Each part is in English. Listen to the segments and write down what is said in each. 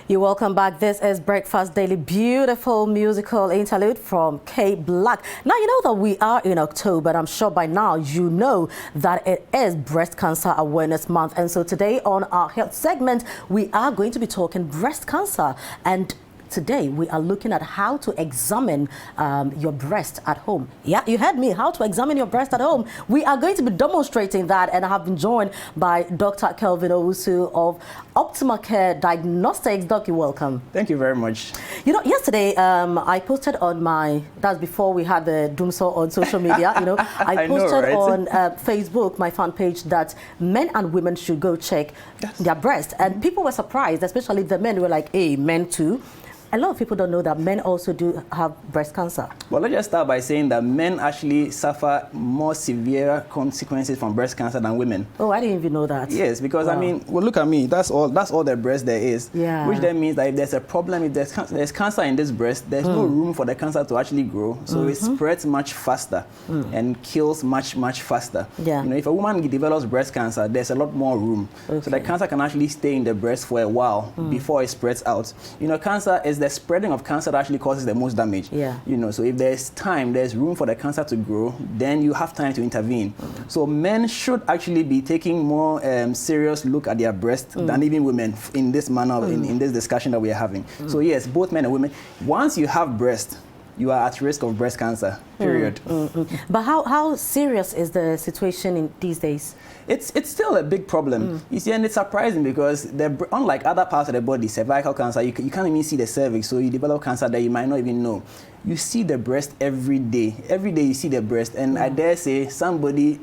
You're welcome back. This is Breakfast Daily, beautiful musical interlude from K Black. Now, you know that we are in October, and I'm sure by now you know that it is Breast Cancer Awareness Month. And so today on our health segment, we are going to be talking breast cancer. And today we are looking at how to examine your breast at home. Yeah, you heard me, how to examine your breast at home. We are going to be demonstrating that, and I have been joined by Dr. Kelvin Owusu of Optimal Care Diagnostics. Doc, you're welcome. Thank you very much. You know, yesterday I posted on that's before we had the Doomsaw on social media, you know, I posted on Facebook, my fan page, that men and women should go check their breast. And people were surprised, especially the men were like, hey, men too. A lot of people don't know that men also do have breast cancer. Well, let's just start by saying that men actually suffer more severe consequences from breast cancer than women. Oh, I didn't even know that. Yes, because I mean, well, look at me. That's all the breast there is. Yeah. Which then means that if there's a problem, if there's cancer in this breast, there's no room for the cancer to actually grow. So it spreads much faster and kills much faster. Yeah. You know, if a woman develops breast cancer, there's a lot more room. Okay. So the cancer can actually stay in the breast for a while before it spreads out. You know, cancer is the spreading of cancer that actually causes the most damage. Yeah. You know, so if there's room for the cancer to grow, then you have time to intervene. So men should actually be taking more serious look at their breast than even women in this manner, in this discussion that we are having. So yes, both men and women, once you have breast, you are at risk of breast cancer, period. But how serious is the situation in these days? It's still a big problem. You see, and it's surprising because unlike other parts of the body, cervical cancer, you can't even see the cervix, so you develop cancer that you might not even know. You see the breast every day. Every day you see the breast, and I dare say somebody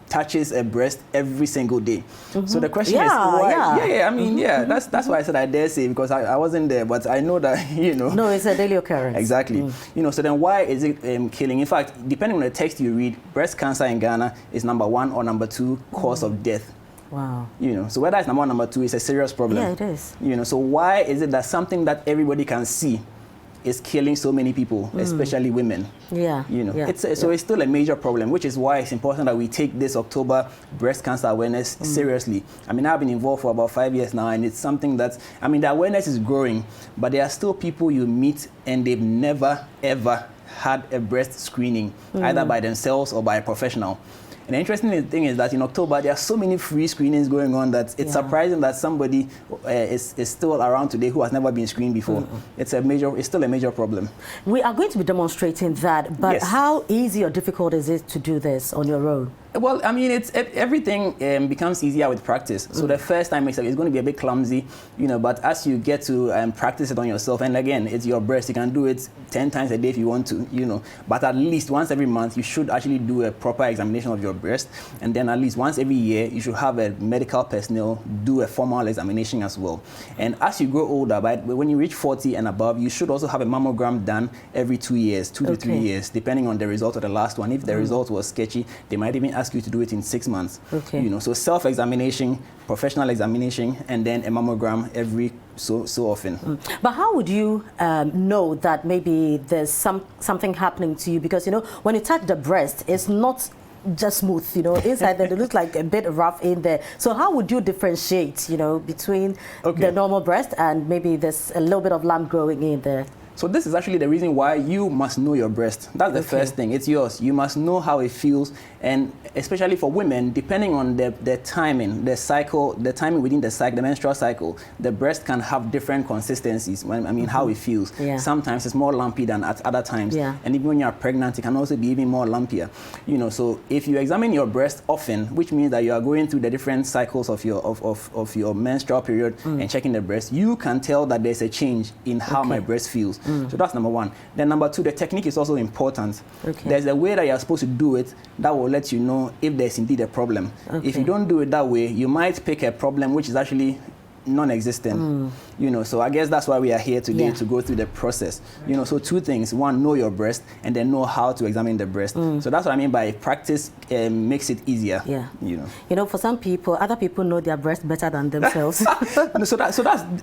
touches a breast every single day. So the question is why? I mean, that's why I said I dare say, because I wasn't there, but I know that, you know. No, it's a daily occurrence. Exactly. You know, so then why is it killing? In fact, depending on the text you read, breast cancer in Ghana is #1 or #2 cause of death. Wow. You know, so whether it's #1 or #2, it's a serious problem. Yeah, it is. You know, so why is it that something that everybody can see is killing so many people, especially women? Yeah. You know, so it's still a major problem, which is why it's important that we take this October breast cancer awareness seriously. I mean, I've been involved for about 5 years now, and it's something that, I mean, the awareness is growing, but there are still people you meet and they've never, ever had a breast screening, either by themselves or by a professional. And the interesting thing is that in October, there are so many free screenings going on that it's surprising that somebody is still around today who has never been screened before. It's still a major problem. We are going to be demonstrating that, but how easy or difficult is it to do this on your own? Well, I mean, everything becomes easier with practice. So the first time it's going to be a bit clumsy, you know, but as you get to practice it on yourself, and again, it's your breast, you can do it 10 times a day if you want to, you know, but at least once every month, you should actually do a proper examination of your breast, and then at least once every year, you should have a medical personnel do a formal examination as well. And as you grow older, when you reach 40 and above, you should also have a mammogram done every 2 years, 2 to 3 years, depending on the result of the last one. If the result was sketchy, they might even ask you to do it in 6 months. Okay. You know, so self-examination, professional examination, and then a mammogram every so often. But how would you know that maybe there's something happening to you? Because, you know, when you touch the breast, it's not just smooth, you know, inside there, it looks like a bit rough in there. So how would you differentiate, you know, between the normal breast and maybe there's a little bit of lump growing in there? So this is actually the reason why you must know your breast. That's the first thing. It's yours. You must know how it feels, and especially for women, depending on the timing, the cycle, the timing within the cycle, the menstrual cycle, the breast can have different consistencies. How it feels. Yeah. Sometimes it's more lumpy than at other times. Yeah. And even when you're pregnant, it can also be even more lumpier. You know, so if you examine your breast often, which means that you are going through the different cycles of your menstrual period and checking the breast, you can tell that there's a change in how my breast feels. So that's #1. Then #2, the technique is also important. There's a way that you're supposed to do it that will let you know if there's indeed a problem. If you don't do it that way, you might pick a problem which is actually non-existent. You know, so I guess that's why we are here today, Yeah. to go through the process. You know, so two things: one, know your breast, and then know how to examine the breast. So that's what I mean by practice makes it easier. Yeah. You You know, for some people, other people know their breast better than themselves. know,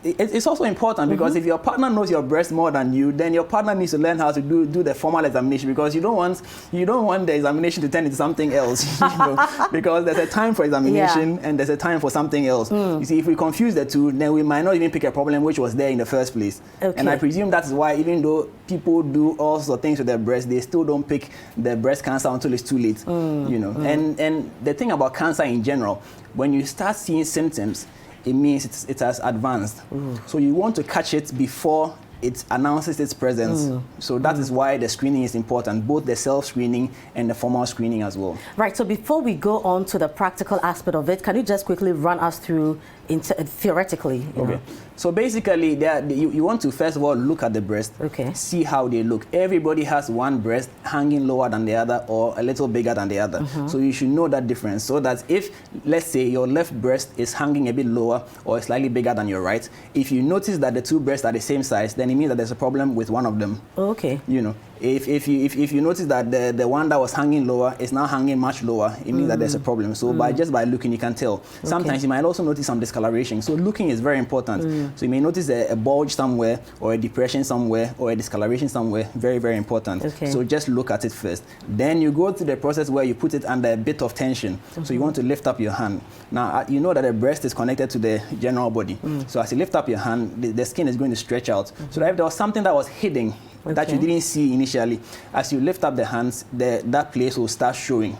it's also important, because if your partner knows your breast more than you, then your partner needs to learn how to do the formal examination, because you don't want the examination to turn into something else. You know, because there's a time for examination and there's a time for something else. You see, if we confuse the two, then we might not even pick a problem which was there in the first place. Okay. And I presume that is why, even though people do all sorts of things with their breast, they still don't pick the breast cancer until it's too late. You know, and the thing about cancer in general, when you start seeing symptoms, it means it has advanced. So you want to catch it before it announces its presence. So that is why the screening is important, both the self-screening and the formal screening as well. Right, so before we go on to the practical aspect of it, can you just quickly run us through theoretically? You know? So basically, you want to first of all look at the breast, see how they look. Everybody has one breast hanging lower than the other, or a little bigger than the other. So you should know that difference, so that if, let's say, your left breast is hanging a bit lower or slightly bigger than your right, if you notice that the two breasts are the same size, then it means that there's a problem with one of them. Okay. You know, if you notice that the one that was hanging lower is now hanging much lower, it means that there's a problem. So just by looking, you can tell. Sometimes you might also notice some discoloration. So looking is very important. So you may notice a bulge somewhere, or a depression somewhere, or a discoloration somewhere. Very, very important. So just look at it first. Then you go through the process where you put it under a bit of tension. So you want to lift up your hand. Now, you know that the breast is connected to the general body. So as you lift up your hand, the skin is going to stretch out. So that if there was something that was hidden, that you didn't see initially, as you lift up the hands, that place will start showing.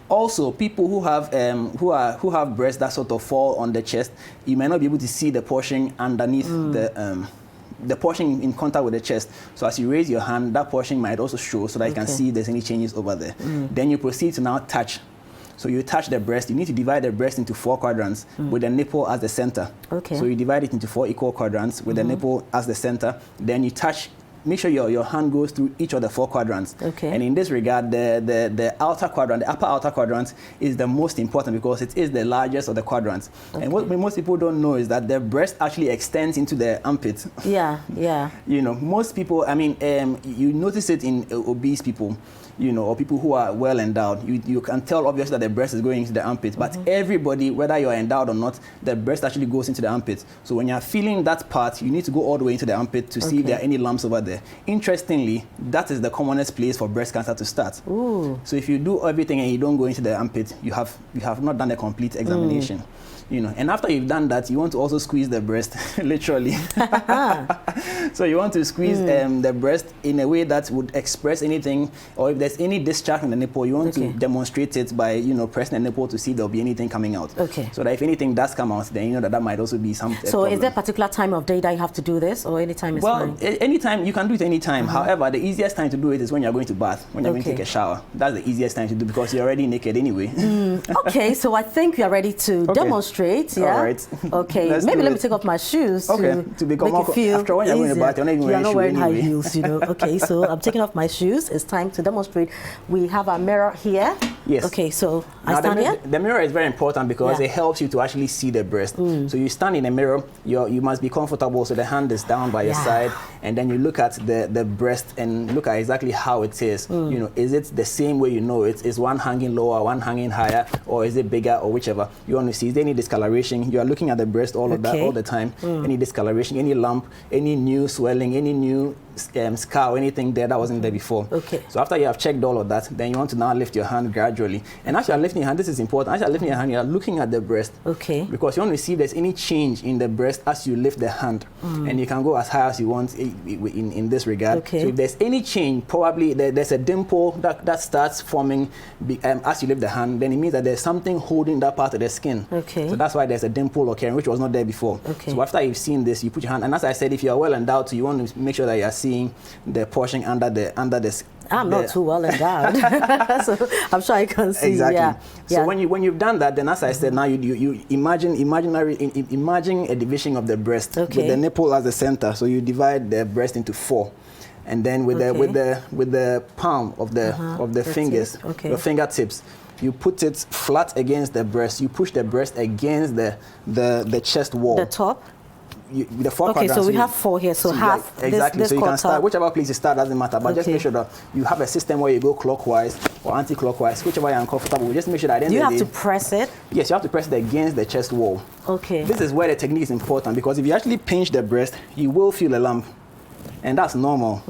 Also, people who have breasts that sort of fall on the chest, you might not be able to see the portion underneath the portion in contact with the chest. So as you raise your hand, that portion might also show, so that you can see if there's any changes over there. Then you proceed to now touch. So you touch the breast. You need to divide the breast into 4 quadrants with the nipple as the center. So you divide it into 4 equal quadrants with the nipple as the center. Then you touch. Make sure your hand goes through each of the 4 quadrants. And in this regard, the outer quadrant, the upper outer quadrant, is the most important, because it is the largest of the quadrants. And what most people don't know is that the breast actually extends into the armpit. You know, most people, I mean, you notice it in obese people, you know, or people who are well endowed. You can tell obviously that the breast is going into the armpit, but everybody, whether you're endowed or not, the breast actually goes into the armpit. So when you're feeling that part, you need to go all the way into the armpit to see if there are any lumps over there. Interestingly, that is the commonest place for breast cancer to start. So if you do everything and you don't go into the armpit, you have not done a complete examination. You know, and after you've done that, you want to also squeeze the breast, literally. So you want to squeeze the breast in a way that would express anything, or if there's any discharge from the nipple, you want to demonstrate it by, you know, pressing the nipple to see if there'll be anything coming out. So that if anything does come out, then you know that might also be something. So is there a particular time of day that you have to do this, or any time is fine? Well, anytime, you can do it anytime. However, the easiest time to do it is when you're going to bath, when you're going to take a shower. That's the easiest time to do, because you're already naked anyway. Okay, so I think we are ready to demonstrate. Yeah. All right. Okay. Maybe let me take off my shoes to become make it feel after when you're going to bath, you're not even wearing shoes wearing high anyway. heels, you know. Okay, so I'm taking off my shoes. It's time to demonstrate. We have a mirror here. Yes. Okay, so now I stand here. The mirror is very important, because it helps you to actually see the breast. So you stand in a mirror. You must be comfortable, so the hand is down by your side, and then you look at the breast and look at exactly how it is. You know, is it the same way you know it? Is one hanging lower, one hanging higher, or is it bigger, or whichever? You want to see, is there any discoloration? You are looking at the breast all of that all the time. Any discoloration, any lump, any new swelling, any new scar, or anything there that wasn't there before. So after you have checked all of that, then you want to now lift your hand gradually. And as you are lifting your hand, this is important. As you are lifting your hand, you are looking at the breast. Because you want to see if there's any change in the breast as you lift the hand. And you can go as high as you want in this regard. So if there's any change, probably there's a dimple that starts forming as you lift the hand, then it means that there's something holding that part of the skin. So that's why there's a dimple occurring, which was not there before. So after you've seen this, you put your hand, and as I said, if you are well endowed, so you want to make sure that you are seeing the portion under the I'm not too well endowed, so I'm sure I can see. Exactly. So when you've done that, then as I said, now you imagine a division of the breast with the nipple as the center. So you divide the breast into 4, and then with the palm of the fingers, your fingertips, you put it flat against the breast. You push the breast against the chest wall. The top. the 4 Okay, quadrants. so we have 4 here, so half exactly. this So you can quarter. start whichever place you start, doesn't matter, but just Okay. make sure that you have a system where you go clockwise or anti-clockwise, whichever you're uncomfortable. Just make sure that at the end You of have the to day, press it. yes, you have to press it against the chest wall. Okay. This is where the technique is important, because if you actually pinch the breast, you will feel a lump, and that's normal.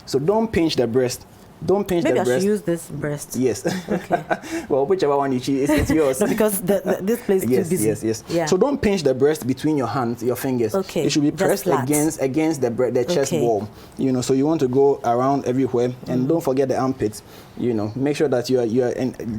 So don't pinch the breast. Don't pinch Maybe the I breast. should use this breast. Yes. Okay. Well, whichever one you choose, it's yours. No, because this place is Yes, too busy. yes. Yeah. So don't pinch the breast between your hands, your fingers. Okay, It should be just pressed flat. against the chest Okay. wall. So you want to go around everywhere, and don't forget the armpits. Make sure that you are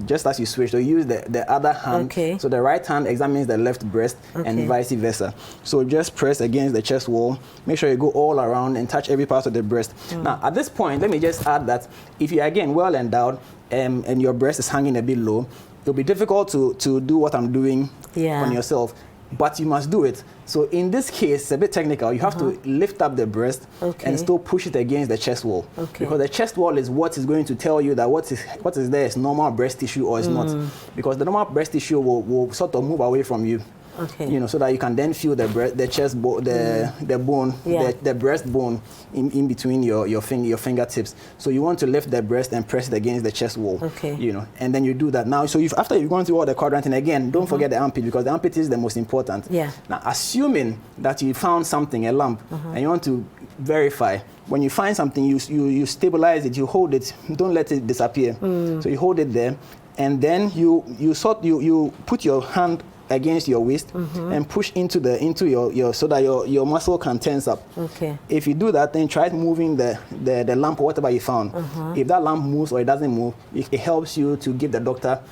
just as you switch. So use the other hand. Okay. So the right hand examines the left breast, Okay. and vice versa. So just press against the chest wall. Make sure you go all around and touch every part of the breast. Now, at this point, let me just add that if you're again well endowed and your breast is hanging a bit low, it'll be difficult to do what I'm doing on yourself, but you must do it. So in this case, it's a bit technical. You have to lift up the breast and still push it against the chest wall. Okay. Because the chest wall is what is going to tell you that what is there is normal breast tissue or is not. Because the normal breast tissue will sort of move away from you. Okay. So that you can then feel the chest bone, the bone, the breast bone in between your fingertips. So you want to lift the breast and press it against the chest wall. Okay. And then you do that. Now, so after you've gone through all the quadrant, and again, don't forget the armpit, because the armpit is the most important. Yeah. Now, assuming that you found something, a lump, and you want to verify, when you find something, you stabilize it, you hold it, don't let it disappear. So you hold it there, and then you put your hand against your waist and push into your so that your muscle can tense up. Okay. If you do that, then try moving the lump or whatever you found. If that lump moves or it doesn't move, it helps you to give the doctor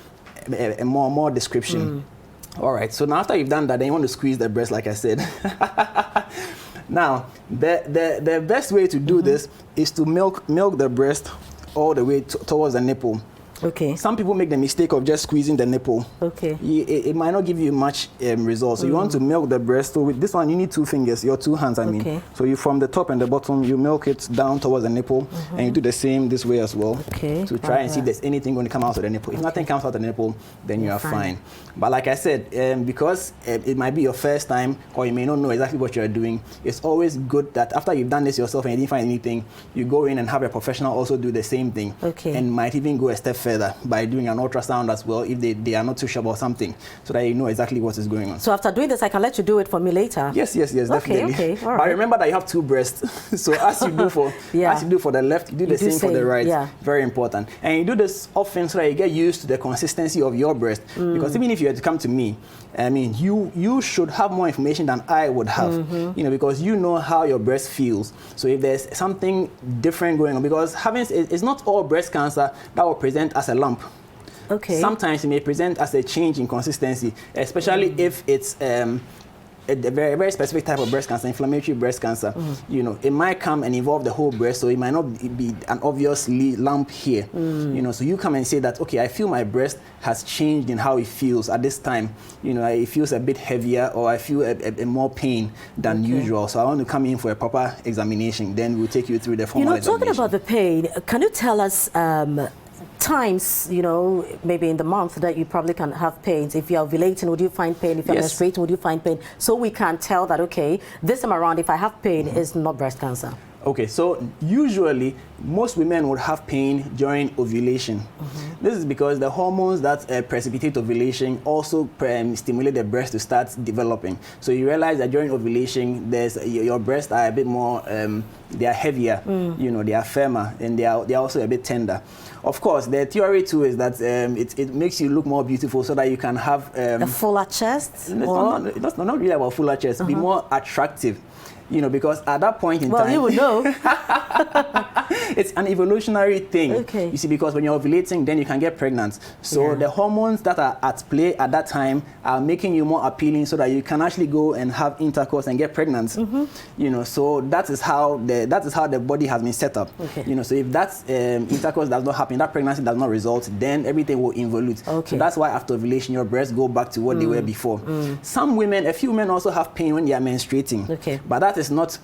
a more description. All right, so now after you've done that, then you want to squeeze the breast, like I said. Now, the best way to do this is to milk the breast all the way towards the nipple. Okay. Some people make the mistake of just squeezing the nipple. Okay. It might not give you much results. So you want to milk the breast. So with this one, you need 2 fingers, your 2 hands, I mean. Okay. So you from the top and the bottom, you milk it down towards the nipple, and you do the same this way as well. Okay. To try and see if there's anything going to come out of the nipple. If nothing comes out of the nipple, then you are fine. But like I said, because it might be your first time, or you may not know exactly what you're doing, it's always good that after you've done this yourself and you didn't find anything, you go in and have a professional also do the same thing. Okay. And might even go a step further by doing an ultrasound as well if they are not too sure about something, so that you know exactly what is going on. So after doing this, I can let you do it for me later? Yes, definitely. Okay, all right. But remember that you have 2 breasts. So as you do for the left, you do the same for the right. Yeah. Very important. And you do this often so that you get used to the consistency of your breast. Because even if you had to come to me, I mean, you should have more information than I would have, because you know how your breast feels. So if there's something different going on, because it's not all breast cancer that will present as a lump. Okay. Sometimes it may present as a change in consistency, especially if it's a very, very specific type of breast cancer, inflammatory breast cancer. It might come and involve the whole breast, so it might not be an obvious lump here. So you come and say that, okay, I feel my breast has changed in how it feels at this time. It feels a bit heavier, or I feel a more pain than usual. So I want to come in for a proper examination. Then we'll take you through the formal examination. Talking about the pain, can you tell us times, maybe in the month that you probably can have pains? If you're ovulating, would you find pain? If you're menstruating, would you find pain? So we can tell that, okay, this time around, if I have pain, it's not breast cancer. Okay, so usually most women would have pain during ovulation. This is because the hormones that precipitate ovulation also stimulate the breast to start developing. So you realize that during ovulation, your breasts are a bit more, they are heavier, they are firmer, and they are also a bit tender. Of course, the theory too is that it makes you look more beautiful, so that you can have a fuller chest. It's not really about fuller chest. Be more attractive. Because at that point in time... Well, you would know. It's an evolutionary thing. Okay. You see, because when you're ovulating, then you can get pregnant. So the hormones that are at play at that time are making you more appealing, so that you can actually go and have intercourse and get pregnant. So that is how the body has been set up. Okay. So if that intercourse does not happen, that pregnancy does not result, then everything will involute. Okay. So that's why after ovulation, your breasts go back to what they were before. A few women also have pain when they are menstruating. Okay. But that is not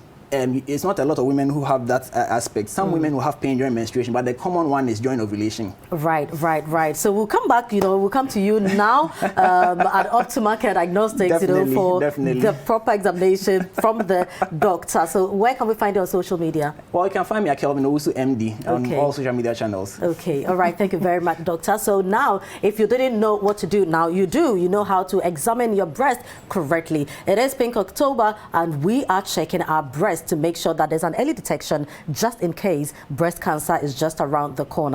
it's not a lot of women who have that aspect. Some women will have pain during menstruation, but the common one is during ovulation. Right. So we'll come back, we'll come to you now at Optima Care Diagnostics, for the proper examination from the doctor. So where can we find you on social media? Well, you can find me at Kelvin Owusu MD on all social media channels. Okay, all right. Thank you very much, doctor. So now, if you didn't know what to do, now you do. You know how to examine your breast correctly. It is Pink October, and we are checking our breast to make sure that there's an early detection just in case breast cancer is just around the corner.